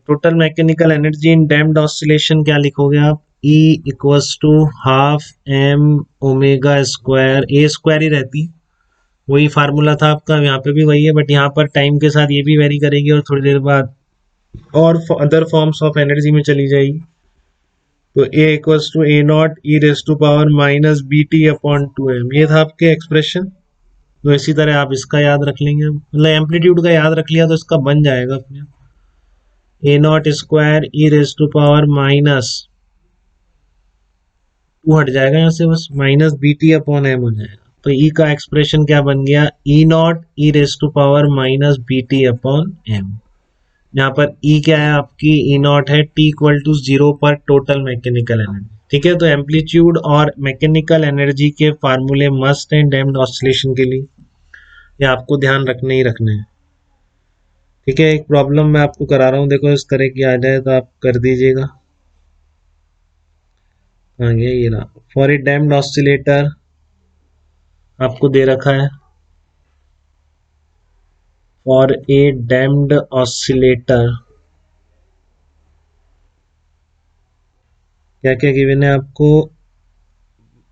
Total mechanical energy in damped oscillation क्या लिखोगे आप? E equals to half M omega square, A square ही रहती, वही फार्मूला था आपका, यहाँ पे भी वही है, बट यहाँ पर टाइम के साथ ये भी वेरी करेगी और थोड़ी देर बाद और अदर फॉर्म्स ऑफ एनर्जी में चली जाएगी। तो A equals to A naught E raised to power minus B T upon 2m, ये था आपके एक्सप्रेशन। तो इसी तरह आप इसका याद रख लेंगे, मतलब एम्पलीट्यूड का याद रख लिया तो इसका बन जाएगा अपने A naught square E raised to power minus 2 हट जाएगा यहाँ से, बस minus B T upon M हो जाएगा। तो ई का एक्सप्रेशन क्या बन गया? E naught E raised to power minus B T upon M. यहाँ पर ई क्या है आपकी? ई नॉट है टी इक्वल टू 0 पर टोटल मैकेनिकल एनर्जी। ठीक है, तो एम्पलीट्यूड और मैकेनिकल एनर्जी के फार्मूले मस्ट हैं डैम्प्ड ऑसिलेशन के लिए, ये आपको ध्यान रखने ही रखने हैं। ठीक है, एक प्रॉब्लम मैं आपको करा रहा हूँ, देखो इस तरह की आ जाए तो आप कर दीजिएगा। आगे ये रहा, फॉर ए डैम्प्ड ऑसिलेटर आपको दे रखा है, फॉर ए डैम्प्ड ऑसिलेटर क्या क्या गिवन है आपको?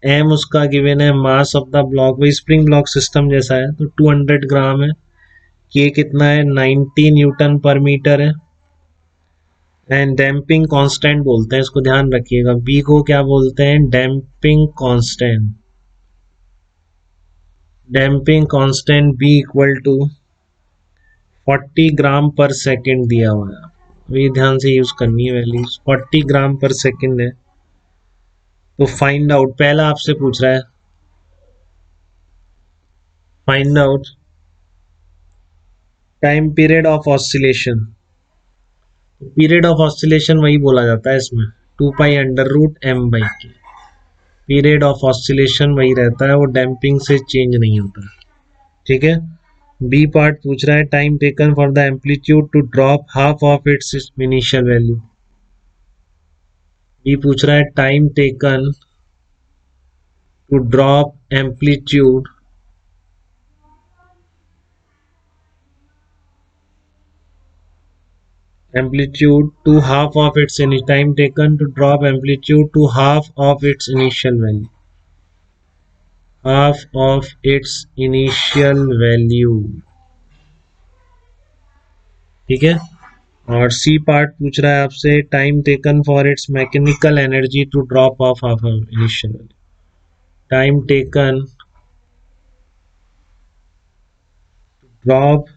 एम उसका गिवन है, मास ऑफ द ब्लॉक, वही स्प्रिंग ब्लॉक सिस्टम जैसा है, तो 200 ग्राम है। के कितना है? 90 न्यूटन पर मीटर है। एंड डैम्पिंग कांस्टेंट बोलते हैं, इसको ध्यान रखिएगा, बी को क्या बोलते हैं? Damping constant. Damping constant B equal to 40 gram पर सेकेंड दिया हुआ है, ये ध्यान से यूज करनी है वैल्यूज, 40 ग्राम पर सेकेंड है। तो फाइंड आउट, पहला आपसे पूछ रहा है find out time period of oscillation. Period of oscillation वही बोला जाता है इसमें, 2 pi under root M by K. Period of oscillation वही रहता है, वो डैम्पिंग से चेंज नहीं होता। ठीक है, बी पार्ट पूछ रहा है time taken for the amplitude to drop half of its initial value. B पूछ रहा है time taken to drop amplitude to half of its time taken to drop amplitude to half of its initial value, half of its initial value। ठीक है, और C part पूछ रहा है आपसे time taken for its mechanical energy to drop off half of initial value. Time taken to drop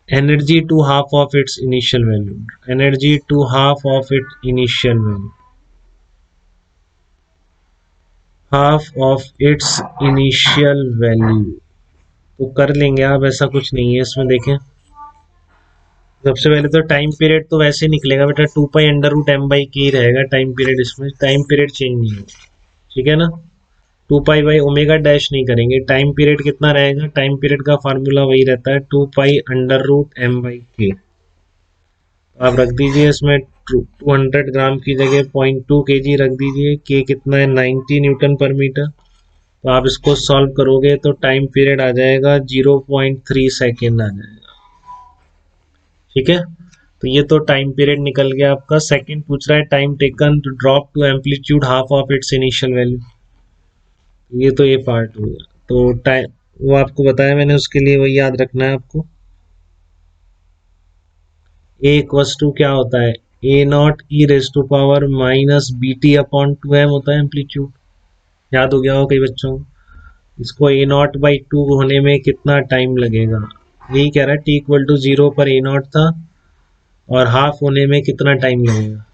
energy to half of its initial value, energy to half of its initial value, half of its initial value। तो कर लेंगे आप, ऐसा कुछ नहीं है इसमें। देखें, सबसे पहले तो टाइम पीरियड तो वैसे निकलेगा बेटा, 2 pi under root M by K ही रहेगा टाइम पीरियड, इसमें टाइम पीरियड चेंज नहीं होगा। ठीक है ना, 2 पाई बाई ओमेगा डैश नहीं करेंगे। टाइम पीरियड कितना रहेगा? टाइम पीरियड का फार्मूला वही रहता है, 2 pi under root M by K. आप रख दीजिए इसमें 200 ग्राम की जगह 0.2 kg रख दीजिए। के कितना है? 90 न्यूटन पर मीटर। तो आप इसको सॉल्व करोगे तो टाइम पीरियड आ जाएगा 0.3 सेकेंड आ जाएगा। ठीक है, तो ये तो टाइम पीरियड निकल गया आपका। सेकेंड पूछ रहा है time taken to drop to amplitude half of its initial value, ये तो ये पार्ट हो गया। तो टाइम वो आपको बताया मैंने, उसके लिए वही याद रखना है आपको। ए इक्वस टू क्या होता है? A naught E raised to power minus B T upon 2m होता है एम्पलीट्यूड, याद हो गया हो कई बच्चों को। इसको ए नॉट बाई 2 होने में कितना टाइम लगेगा, यही कह रहा है। टी इक्वल टू 0 पर ए नॉट था और हाफ होने में कितना टाइम लगेगा।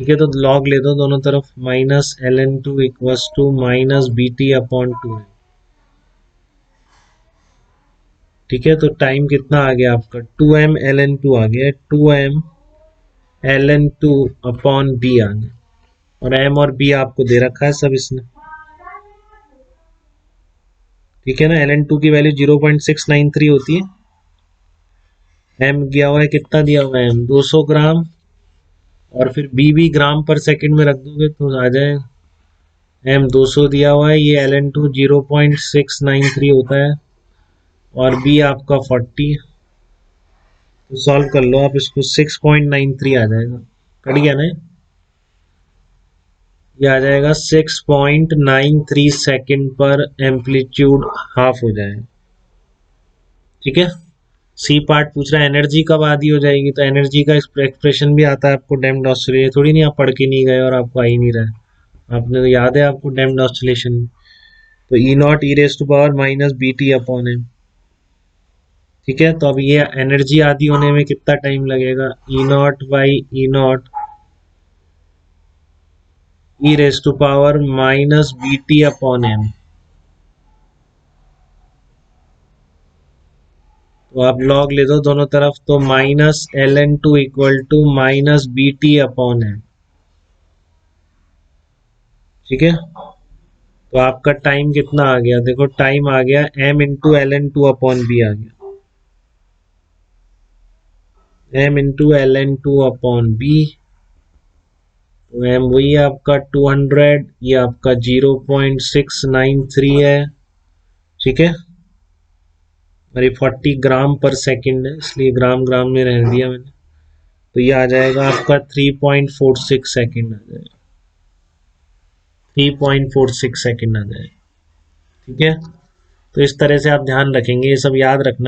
ठीक है, तो लॉग ले दो दोनों तरफ, minus L N two equals two minus B T upon 2m। ठीक है, तो टाइम कितना आ गया आपका? 2m एल एन टू आ गया, 2m L N two upon B आ गया, और एम और बी आपको दे रखा है सब इसने। ठीक है ना, एल एन टू की वैल्यू 0.693 होती है। एम दिया हुआ है, कितना दिया हुआ है? एम 200 ग्राम, और फिर बी भी ग्राम पर सेकंड में रख दोगे तो आ जाएगा। एम 200 दिया हुआ है, ये एल एन टू 0.693 होता है, और बी आपका 40। तो सॉल्व कर लो आप इसको, 6.93 आ जाएगा। कट गया ना, ये आ जाएगा 6.93 सेकेंड पर एम्पलीट्यूड हाफ हो जाएगा। ठीक है। सी पार्ट पूछ रहा है एनर्जी कब आधी हो जाएगी, तो एनर्जी का एक्सप्रेशन भी आता है आपको डैम्प्ड ऑस्किलेशन, थोड़ी नहीं आप पढ़ के नहीं गए और आपको आ ही नहीं रहा है, आपने तो याद है आपको डैम्प्ड ऑस्किलेशन। तो E naught E raised to power minus B T upon M. ठीक है, तो अब ये एनर्जी आधी होने में कितना टाइम लगेगा, E naught by E naught E raised to power minus B T upon M. तो आप लॉग ले दो दोनों तरफ, तो minus L N two equal to minus B T upon M. ठीक है, तो आपका टाइम कितना आ गया, देखो टाइम आ गया M into L N two upon B आ गया, M into L N two upon B. तो एम वही है आपका 200, ये आपका 0.693 है। ठीक है, और ये 40 ग्राम पर सेकंड है, इसलिए ग्राम ग्राम में रह दिया मैंने। तो ये आ जाएगा आपका 3.46 सेकंड आ जाएगा, 3.46 सेकंड आ जाएगा। ठीक है, तो इस तरह से आप ध्यान रखेंगे, ये सब याद रखना।